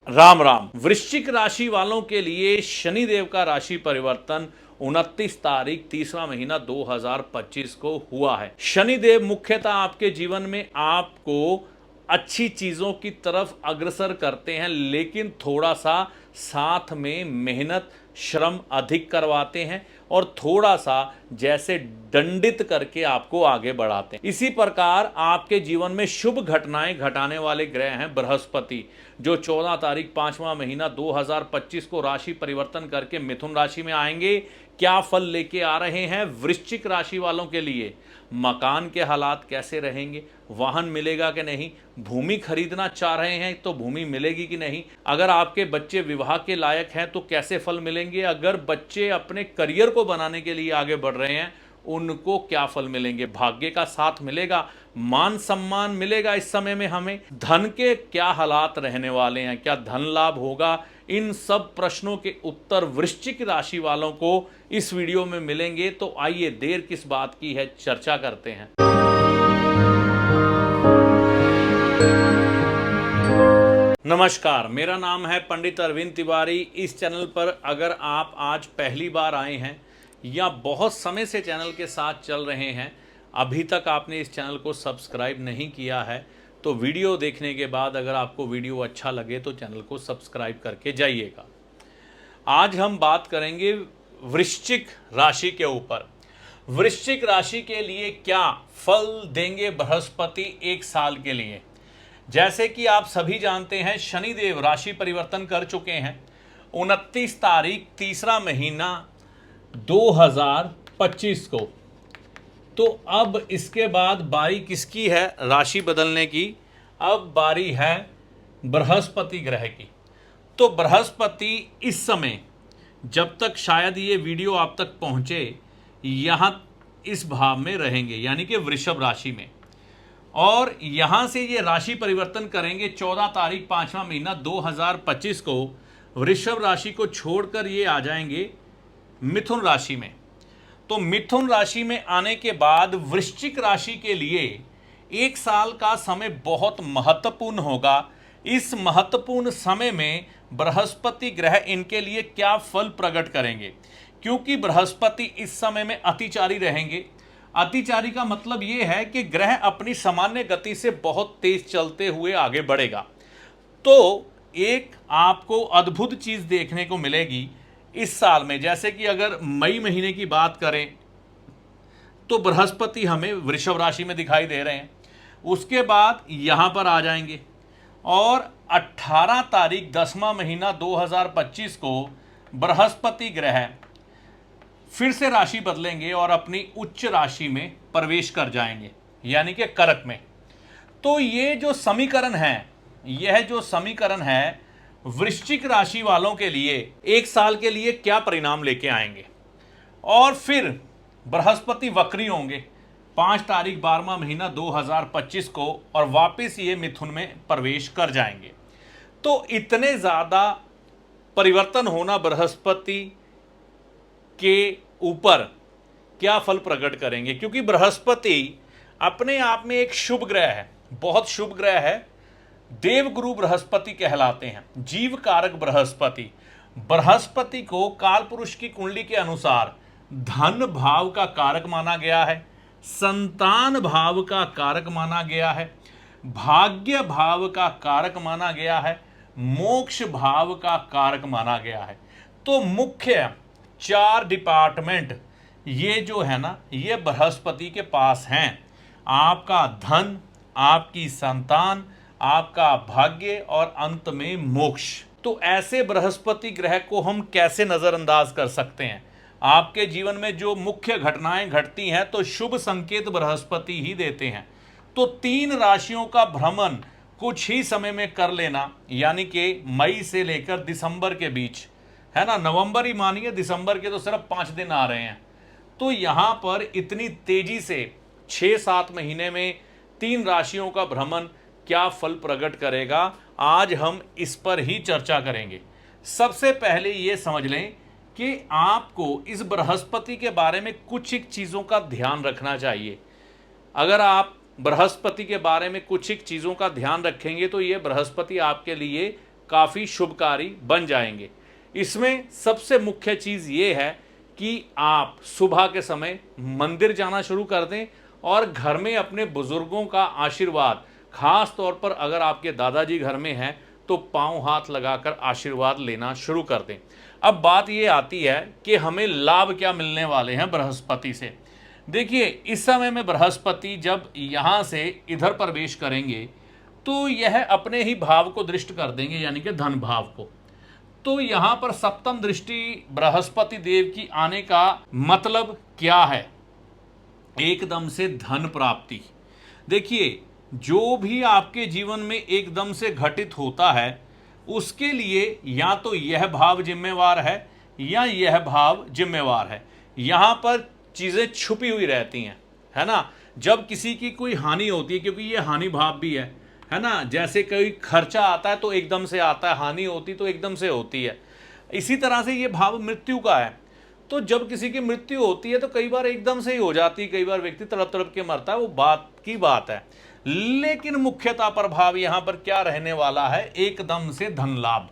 राम राम। वृश्चिक राशि वालों के लिए शनिदेव का राशि परिवर्तन 29 तारीख तीसरा महीना 2025 को हुआ है। शनिदेव मुख्यतः आपके जीवन में आपको अच्छी चीजों की तरफ अग्रसर करते हैं, लेकिन थोड़ा सा साथ में मेहनत श्रम अधिक करवाते हैं और थोड़ा सा जैसे दंडित करके आपको आगे बढ़ाते हैं। इसी प्रकार आपके जीवन में शुभ घटनाएं घटाने वाले ग्रह हैं बृहस्पति, जो 14 तारीख पांचवा महीना 2025 को राशि परिवर्तन करके मिथुन राशि में आएंगे। क्या फल लेके आ रहे हैं वृश्चिक राशि वालों के लिए? मकान के हालात कैसे रहेंगे, वाहन मिलेगा कि नहीं, भूमि खरीदना चाह रहे हैं तो भूमि मिलेगी कि नहीं, अगर आपके बच्चे विवाह के लायक हैं तो कैसे फल मिलेंगे, अगर बच्चे अपने करियर को बनाने के लिए आगे बढ़ रहे हैं उनको क्या फल मिलेंगे, भाग्य का साथ मिलेगा, मान सम्मान मिलेगा इस समय में हमें, धन के क्या हालात रहने वाले हैं, क्या धन लाभ होगा, इन सब प्रश्नों के उत्तर वृश्चिक राशि वालों को इस वीडियो में मिलेंगे। तो आइए देर किस बात की है, चर्चा करते हैं। नमस्कार, मेरा नाम है पंडित अरविंद तिवारी। इस चैनल पर अगर आप आज पहली बार आए हैं या बहुत समय से चैनल के साथ चल रहे हैं, अभी तक आपने इस चैनल को सब्सक्राइब नहीं किया है, तो वीडियो देखने के बाद अगर आपको वीडियो अच्छा लगे तो चैनल को सब्सक्राइब करके जाइएगा। आज हम बात करेंगे वृश्चिक राशि के ऊपर। वृश्चिक राशि के लिए क्या फल देंगे बृहस्पति एक साल के लिए? जैसे कि आप सभी जानते हैं, शनिदेव राशि परिवर्तन कर चुके हैं 29 तारीख तीसरा महीना 2025 को। तो अब इसके बाद बारी किसकी है राशि बदलने की? अब बारी है बृहस्पति ग्रह की। तो बृहस्पति इस समय, जब तक शायद ये वीडियो आप तक पहुंचे, यहां इस भाव में रहेंगे, यानी कि वृषभ राशि में, और यहां से ये राशि परिवर्तन करेंगे 14 तारीख पांचवा महीना 2025 को। वृषभ राशि को छोड़कर ये आ जाएंगे मिथुन राशि में। तो मिथुन राशि में आने के बाद वृश्चिक राशि के लिए एक साल का समय बहुत महत्वपूर्ण होगा। इस महत्वपूर्ण समय में बृहस्पति ग्रह इनके लिए क्या फल प्रकट करेंगे, क्योंकि बृहस्पति इस समय में अतिचारी रहेंगे। अतिचारी का मतलब यह है कि ग्रह अपनी सामान्य गति से बहुत तेज चलते हुए आगे बढ़ेगा। तो एक आपको अद्भुत चीज देखने को मिलेगी इस साल में। जैसे कि अगर मई महीने की बात करें तो बृहस्पति हमें वृषभ राशि में दिखाई दे रहे हैं, उसके बाद यहां पर आ जाएंगे और 18 तारीख 10वां महीना 2025 को बृहस्पति ग्रह फिर से राशि बदलेंगे और अपनी उच्च राशि में प्रवेश कर जाएंगे, यानी कि कर्क में। तो ये जो समीकरण है, यह जो समीकरण है वृश्चिक राशि वालों के लिए एक साल के लिए क्या परिणाम लेके आएंगे। और फिर बृहस्पति वक्री होंगे 5 तारीख 12वां महीना 2025 को और वापस ये मिथुन में प्रवेश कर जाएंगे। तो इतने ज्यादा परिवर्तन होना बृहस्पति के ऊपर क्या फल प्रकट करेंगे, क्योंकि बृहस्पति अपने आप में एक शुभ ग्रह है, बहुत शुभ ग्रह है। देवगुरु बृहस्पति कहलाते हैं, जीव कारक बृहस्पति। बृहस्पति को काल पुरुष की कुंडली के अनुसार धन भाव का कारक माना गया है, संतान भाव का कारक माना गया है, भाग्य भाव का कारक माना गया है, मोक्ष भाव का कारक माना गया है। तो मुख्य 4 डिपार्टमेंट ये जो है ना, ये बृहस्पति के पास हैं। आपका धन, आपकी संतान, आपका भाग्य और अंत में मोक्ष। तो ऐसे बृहस्पति ग्रह को हम कैसे नजरअंदाज कर सकते हैं? आपके जीवन में जो मुख्य घटनाएं घटती हैं तो शुभ संकेत बृहस्पति ही देते हैं। तो 3 राशियों का भ्रमण कुछ ही समय में कर लेना, यानी कि मई से लेकर दिसंबर के बीच, है ना, नवंबर ही मानिए, दिसंबर के तो सिर्फ 5 दिन आ रहे हैं। तो यहां पर इतनी तेजी से 6-7 महीने में 3 राशियों का भ्रमण क्या फल प्रकट करेगा, आज हम इस पर ही चर्चा करेंगे। सबसे पहले यह समझ लें कि आपको इस बृहस्पति के बारे में कुछ एक चीजों का ध्यान रखना चाहिए। अगर आप बृहस्पति के बारे में कुछ एक चीजों का ध्यान रखेंगे तो यह बृहस्पति आपके लिए काफ़ी शुभकारी बन जाएंगे। इसमें सबसे मुख्य चीज़ ये है कि आप सुबह के समय मंदिर जाना शुरू कर दें और घर में अपने बुजुर्गों का आशीर्वाद, खास तौर पर अगर आपके दादाजी घर में हैं तो पांव हाथ लगाकर आशीर्वाद लेना शुरू कर दें। अब बात ये आती है कि हमें लाभ क्या मिलने वाले हैं बृहस्पति से। देखिए, इस समय में बृहस्पति जब यहाँ से इधर प्रवेश करेंगे तो यह अपने ही भाव को दृष्ट कर देंगे, यानी कि धन भाव को। तो यहाँ पर सप्तम दृष्टि बृहस्पति देव की आने का मतलब क्या है? एकदम से धन प्राप्ति। देखिए, जो भी आपके जीवन में एकदम से घटित होता है उसके लिए या तो यह भाव जिम्मेवार है या यह भाव जिम्मेवार है। यहाँ पर चीज़ें छुपी हुई रहती हैं, है ना। जब किसी की कोई हानि होती है, क्योंकि ये हानि भाव भी है ना, जैसे कोई खर्चा आता है तो एकदम से आता है, हानि होती तो एकदम से होती है। इसी तरह से ये भाव मृत्यु का है। तो जब किसी की मृत्यु होती है तो कई बार एकदम से ही हो जाती है, कई बार व्यक्ति तड़प तड़प के मरता है, वो बात की बात है। लेकिन मुख्यतः प्रभाव यहाँ पर क्या रहने वाला है? एकदम से धन लाभ।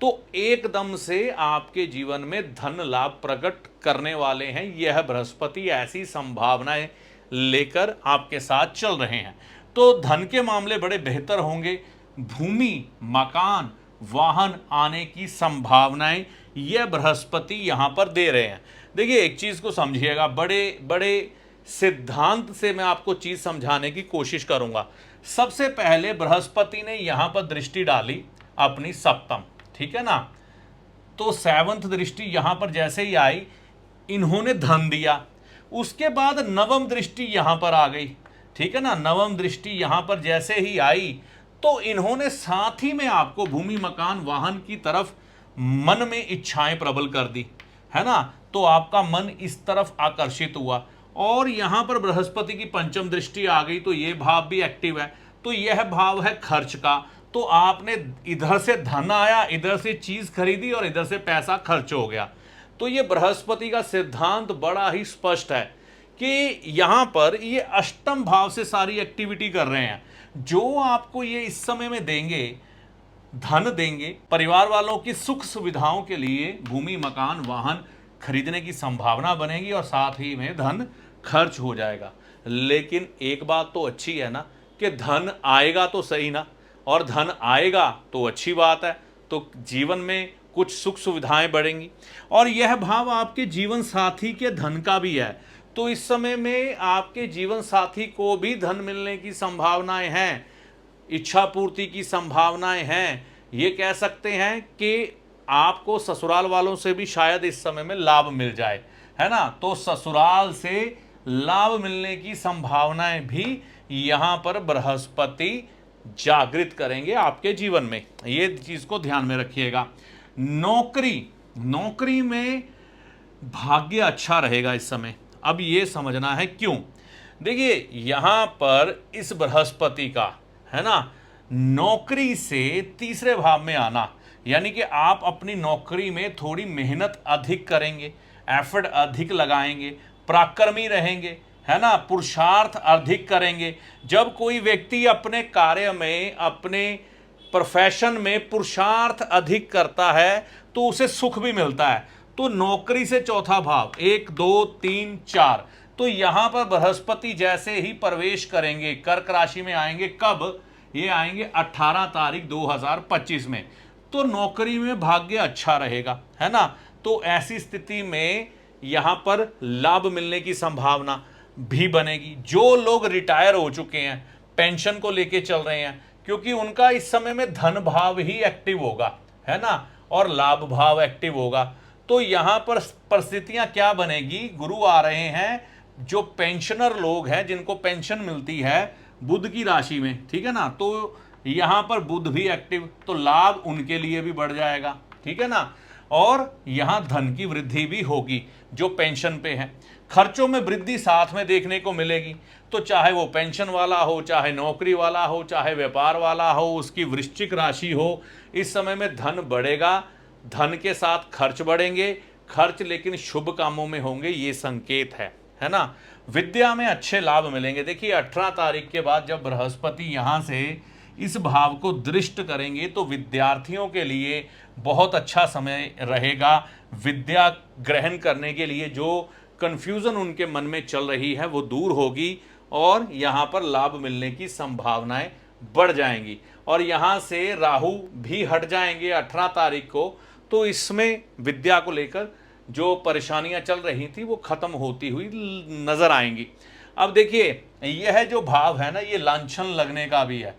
तो एकदम से आपके जीवन में धन लाभ प्रकट करने वाले हैं यह बृहस्पति, ऐसी संभावनाएं लेकर आपके साथ चल रहे हैं। तो धन के मामले बड़े बेहतर होंगे। भूमि, मकान, वाहन आने की संभावनाएं यह बृहस्पति यहां पर दे रहे हैं। देखिए, एक चीज को समझिएगा, बड़े बड़े सिद्धांत से मैं आपको चीज समझाने की कोशिश करूंगा। सबसे पहले बृहस्पति ने यहां पर दृष्टि डाली अपनी सप्तम, ठीक है ना। तो सेवंथ दृष्टि यहां पर जैसे ही आई, इन्होंने धन दिया। उसके बाद नवम दृष्टि यहां पर आ गई, ठीक है ना। नवम दृष्टि यहां पर जैसे ही आई तो इन्होंने साथ ही में आपको भूमि, मकान, वाहन की तरफ मन में इच्छाएं प्रबल कर दी, है ना। तो आपका मन इस तरफ आकर्षित हुआ। और यहां पर बृहस्पति की पंचम दृष्टि आ गई तो यह भाव भी एक्टिव है। तो यह भाव है खर्च का। तो आपने इधर से धन आया, इधर से चीज खरीदी और इधर से पैसा खर्च हो गया। तो ये बृहस्पति का सिद्धांत बड़ा ही स्पष्ट है कि यहां पर ये अष्टम भाव से सारी एक्टिविटी कर रहे हैं। जो आपको ये इस समय में देंगे, धन देंगे, परिवार वालों की सुख सुविधाओं के लिए भूमि, मकान, वाहन खरीदने की संभावना बनेगी और साथ ही में धन खर्च हो जाएगा। लेकिन एक बात तो अच्छी है ना कि धन आएगा तो सही ना, और धन आएगा तो अच्छी बात है। तो जीवन में कुछ सुख सुविधाएं बढ़ेंगी। और यह भाव आपके जीवन साथी के धन का भी है। तो इस समय में आपके जीवन साथी को भी धन मिलने की संभावनाएं हैं, इच्छा पूर्ति की संभावनाएं हैं। ये कह सकते हैं कि आपको ससुराल वालों से भी शायद इस समय में लाभ मिल जाए, है ना। तो ससुराल से लाभ मिलने की संभावनाएं भी यहां पर बृहस्पति जागृत करेंगे आपके जीवन में। ये चीज को ध्यान में रखिएगा। नौकरी में भाग्य अच्छा रहेगा इस समय। अब ये समझना है क्यों। देखिए, यहां पर इस बृहस्पति का, है ना, नौकरी से तीसरे भाव में आना, यानी कि आप अपनी नौकरी में थोड़ी मेहनत अधिक करेंगे, एफर्ट अधिक लगाएंगे, पराक्रमी रहेंगे, है ना, पुरुषार्थ अधिक करेंगे। जब कोई व्यक्ति अपने कार्य में, अपने प्रोफेशन में पुरुषार्थ अधिक करता है तो उसे सुख भी मिलता है। तो नौकरी से चौथा भाव, 1, 2, 3, 4, तो यहां पर बृहस्पति जैसे ही प्रवेश करेंगे, कर्क राशि में आएंगे। कब? ये आएंगे 18 तारीख 2025 में। तो नौकरी में भाग्य अच्छा रहेगा, है ना। तो ऐसी स्थिति में यहां पर लाभ मिलने की संभावना भी बनेगी। जो लोग रिटायर हो चुके हैं, पेंशन को लेके चल रहे हैं, क्योंकि उनका इस समय में धन भाव ही एक्टिव होगा, है ना, और लाभ भाव एक्टिव होगा। तो यहां पर परिस्थितियां क्या बनेगी? गुरु आ रहे हैं, जो पेंशनर लोग हैं, जिनको पेंशन मिलती है बुध की राशि में, ठीक है ना, तो यहां पर बुध भी एक्टिव, तो लाभ उनके लिए भी बढ़ जाएगा, ठीक है ना। और यहां धन की वृद्धि भी होगी जो पेंशन पे है। खर्चों में वृद्धि साथ में देखने को मिलेगी। तो चाहे वो पेंशन वाला हो, चाहे नौकरी वाला हो, चाहे व्यापार वाला हो, उसकी वृश्चिक राशि हो, इस समय में धन बढ़ेगा। धन के साथ खर्च बढ़ेंगे, खर्च लेकिन शुभ कामों में होंगे, ये संकेत है ना। विद्या में अच्छे लाभ मिलेंगे। देखिए, 18 तारीख के बाद जब बृहस्पति यहां से इस भाव को दृष्ट करेंगे तो विद्यार्थियों के लिए बहुत अच्छा समय रहेगा। विद्या ग्रहण करने के लिए जो कन्फ्यूज़न उनके मन में चल रही है वो दूर होगी और यहाँ पर लाभ मिलने की संभावनाएं बढ़ जाएंगी। और यहाँ से राहु भी हट जाएंगे 18 तारीख को, तो इसमें विद्या को लेकर जो परेशानियां चल रही थी वो खत्म होती हुई नजर आएंगी। अब देखिए, यह जो भाव है ना, ये लांछन लगने का भी है,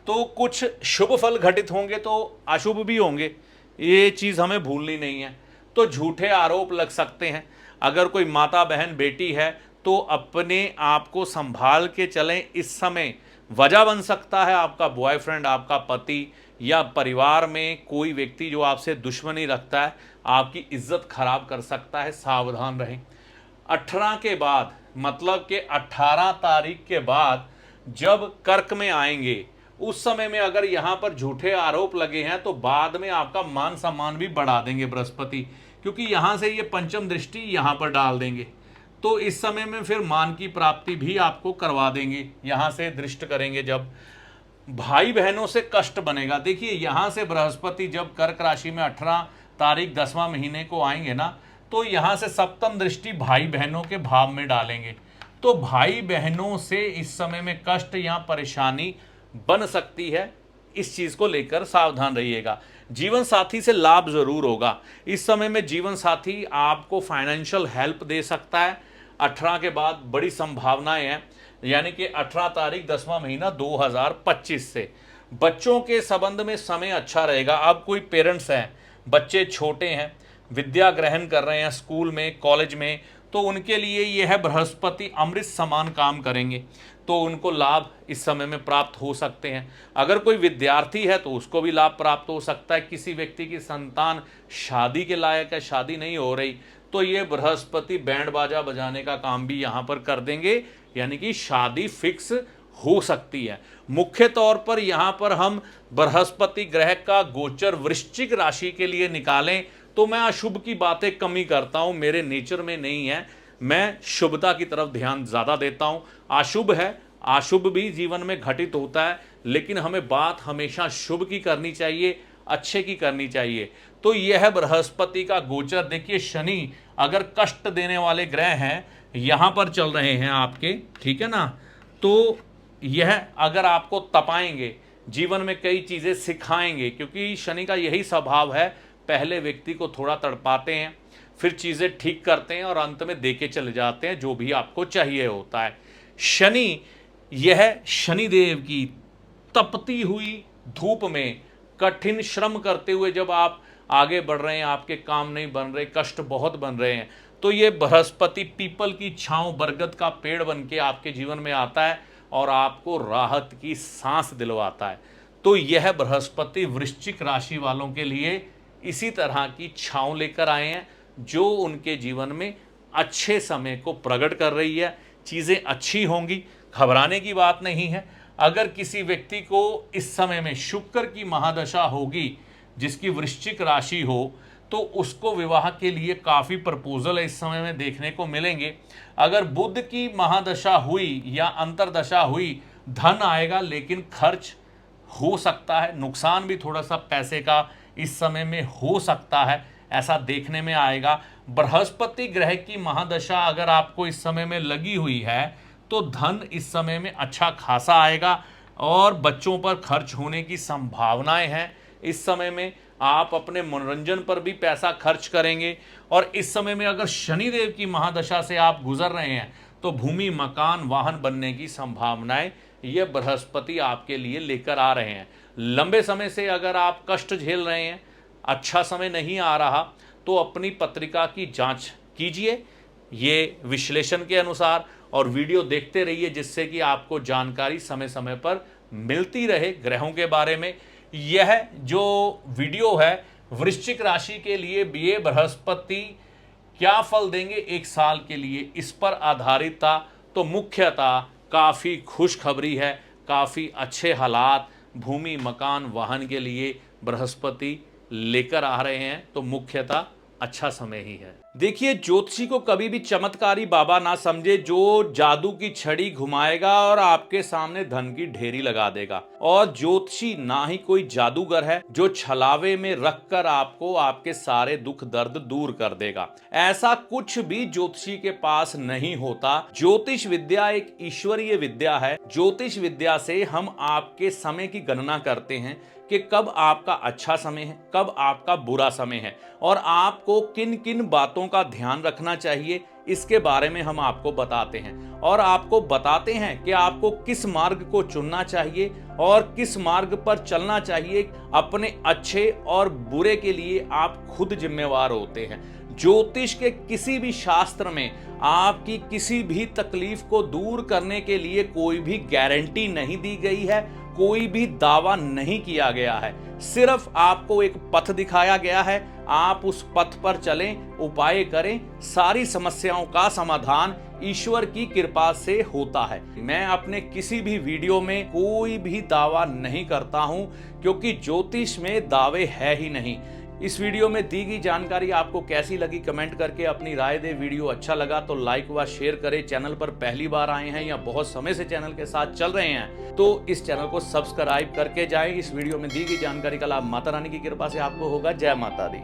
तो कुछ शुभ फल घटित होंगे तो अशुभ भी होंगे, ये चीज़ हमें भूलनी नहीं है। तो झूठे आरोप लग सकते हैं। अगर कोई माता बहन बेटी है तो अपने आप को संभाल के चलें। इस समय वजह बन सकता है आपका बॉयफ्रेंड, आपका पति, या परिवार में कोई व्यक्ति जो आपसे दुश्मनी रखता है, आपकी इज्जत खराब कर सकता है, सावधान रहें। 18 के बाद, मतलब कि 18 तारीख के बाद जब कर्क में आएंगे, उस समय में अगर यहाँ पर झूठे आरोप लगे हैं तो बाद में आपका मान सम्मान भी बढ़ा देंगे बृहस्पति, क्योंकि यहाँ से ये पंचम दृष्टि यहाँ पर डाल देंगे। तो इस समय में फिर मान की प्राप्ति भी आपको करवा देंगे, यहाँ से दृष्ट करेंगे जब। भाई बहनों से कष्ट बनेगा। देखिए, यहाँ से बृहस्पति जब कर्क राशि में 18 तारीख 10वां महीने को आएंगे ना, तो यहाँ से सप्तम दृष्टि भाई बहनों के भाव में डालेंगे। तो भाई बहनों से इस समय में कष्ट या परेशानी बन सकती है, इस चीज़ को लेकर सावधान रहिएगा। जीवन साथी से लाभ जरूर होगा। इस समय में जीवन साथी आपको फाइनेंशियल हेल्प दे सकता है। 18 के बाद बड़ी संभावनाएं हैं, यानी कि 18 तारीख 10वां महीना 2025 से। बच्चों के संबंध में समय अच्छा रहेगा। अब कोई पेरेंट्स हैं, बच्चे छोटे हैं, विद्या ग्रहण कर रहे हैं स्कूल में, कॉलेज में, तो उनके लिए यह बृहस्पति अमृत समान काम करेंगे, तो उनको लाभ इस समय में प्राप्त हो सकते हैं। अगर कोई विद्यार्थी है तो उसको भी लाभ प्राप्त हो सकता है। किसी व्यक्ति की संतान शादी के लायक है, शादी नहीं हो रही, तो ये बृहस्पति बैंड बाजा बजाने का काम भी यहाँ पर कर देंगे, यानी कि शादी फिक्स हो सकती है। मुख्य तौर पर यहाँ पर हम बृहस्पति ग्रह का गोचर वृश्चिक राशि के लिए निकालें तो मैं अशुभ की बातें कम ही करता हूँ, मेरे नेचर में नहीं है। मैं शुभता की तरफ ध्यान ज़्यादा देता हूँ। अशुभ है, अशुभ भी जीवन में घटित होता है, लेकिन हमें बात हमेशा शुभ की करनी चाहिए, अच्छे की करनी चाहिए। तो यह बृहस्पति का गोचर, देखिए शनि अगर कष्ट देने वाले ग्रह हैं यहाँ पर चल रहे हैं आपके, ठीक है ना, तो यह अगर आपको तपाएंगे, जीवन में कई चीज़ें सिखाएंगे, क्योंकि शनि का यही स्वभाव है, पहले व्यक्ति को थोड़ा तड़पाते हैं, फिर चीज़ें ठीक करते हैं और अंत में देके चले जाते हैं जो भी आपको चाहिए होता है। शनि, यह शनिदेव की तपती हुई धूप में कठिन श्रम करते हुए जब आप आगे बढ़ रहे हैं, आपके काम नहीं बन रहे, कष्ट बहुत बन रहे हैं, तो ये बृहस्पति पीपल की छांव, बरगद का पेड़ बन के आपके जीवन में आता है और आपको राहत की सांस दिलवाता है। तो यह बृहस्पति वृश्चिक राशि वालों के लिए इसी तरह की छांव लेकर आए हैं जो उनके जीवन में अच्छे समय को प्रकट कर रही है। चीज़ें अच्छी होंगी, घबराने की बात नहीं है। अगर किसी व्यक्ति को इस समय में शुक्र की महादशा होगी, जिसकी वृश्चिक राशि हो, तो उसको विवाह के लिए काफ़ी प्रपोजल इस समय में देखने को मिलेंगे। अगर बुध की महादशा हुई या अंतरदशा हुई, धन आएगा लेकिन खर्च हो सकता है, नुकसान भी थोड़ा सा पैसे का इस समय में हो सकता है, ऐसा देखने में आएगा। बृहस्पति ग्रह की महादशा अगर आपको इस समय में लगी हुई है तो धन इस समय में अच्छा खासा आएगा और बच्चों पर खर्च होने की संभावनाएं हैं। इस समय में आप अपने मनोरंजन पर भी पैसा खर्च करेंगे। और इस समय में अगर शनिदेव की महादशा से आप गुजर रहे हैं तो भूमि, मकान, वाहन बनने की संभावनाएं ये बृहस्पति आपके लिए लेकर आ रहे हैं। लंबे समय से अगर आप कष्ट झेल रहे हैं, अच्छा समय नहीं आ रहा, तो अपनी पत्रिका की जांच कीजिए ये विश्लेषण के अनुसार, और वीडियो देखते रहिए जिससे कि आपको जानकारी समय समय पर मिलती रहे ग्रहों के बारे में। यह जो वीडियो है वृश्चिक राशि के लिए ये बृहस्पति क्या फल देंगे एक साल के लिए, इस पर आधारित था। तो मुख्यतः काफ़ी खुशखबरी है, काफ़ी अच्छे हालात भूमि, मकान, वाहन के लिए बृहस्पति लेकर आ रहे हैं। तो मुख्यतः अच्छा समय ही है। देखिए, ज्योतिषी को कभी भी चमत्कारी बाबा ना समझे जो जादू की छड़ी घुमाएगा और आपके सामने धन की ढेरी लगा देगा। और ज्योतिषी ना ही कोई जादूगर है जो छलावे में रखकर आपको आपके सारे दुख दर्द दूर कर देगा। ऐसा कुछ भी ज्योतिषी के पास नहीं होता। ज्योतिष विद्या एक ईश्वरीय विद्या है। ज्योतिष विद्या से हम आपके समय की गणना करते हैं कि कब आपका अच्छा समय है, कब आपका बुरा समय है, और आपको किन किन बातों का ध्यान रखना चाहिए, इसके बारे में हम आपको बताते हैं। और आपको बताते हैं कि आपको किस मार्ग को चुनना चाहिए और किस मार्ग पर चलना चाहिए। अपने अच्छे और बुरे के लिए आप खुद जिम्मेवार होते हैं। ज्योतिष के किसी भी शास्त्र में आपकी किसी भी तकलीफ को दूर करने के लिए कोई भी गारंटी नहीं दी गई है, कोई भी दावा नहीं किया गया है। सिर्फ आपको एक पथ दिखाया गया है, आप उस पथ पर चलें, उपाय करें, सारी समस्याओं का समाधान ईश्वर की कृपा से होता है। मैं अपने किसी भी वीडियो में कोई भी दावा नहीं करता हूं, क्योंकि ज्योतिष में दावे है ही नहीं। इस वीडियो में दी गई जानकारी आपको कैसी लगी कमेंट करके अपनी राय दे। वीडियो अच्छा लगा तो लाइक व शेयर करें। चैनल पर पहली बार आए हैं या बहुत समय से चैनल के साथ चल रहे हैं तो इस चैनल को सब्सक्राइब करके जाएं। इस वीडियो में दी गई जानकारी का लाभ माता रानी की कृपा से आपको होगा। जय माता दी।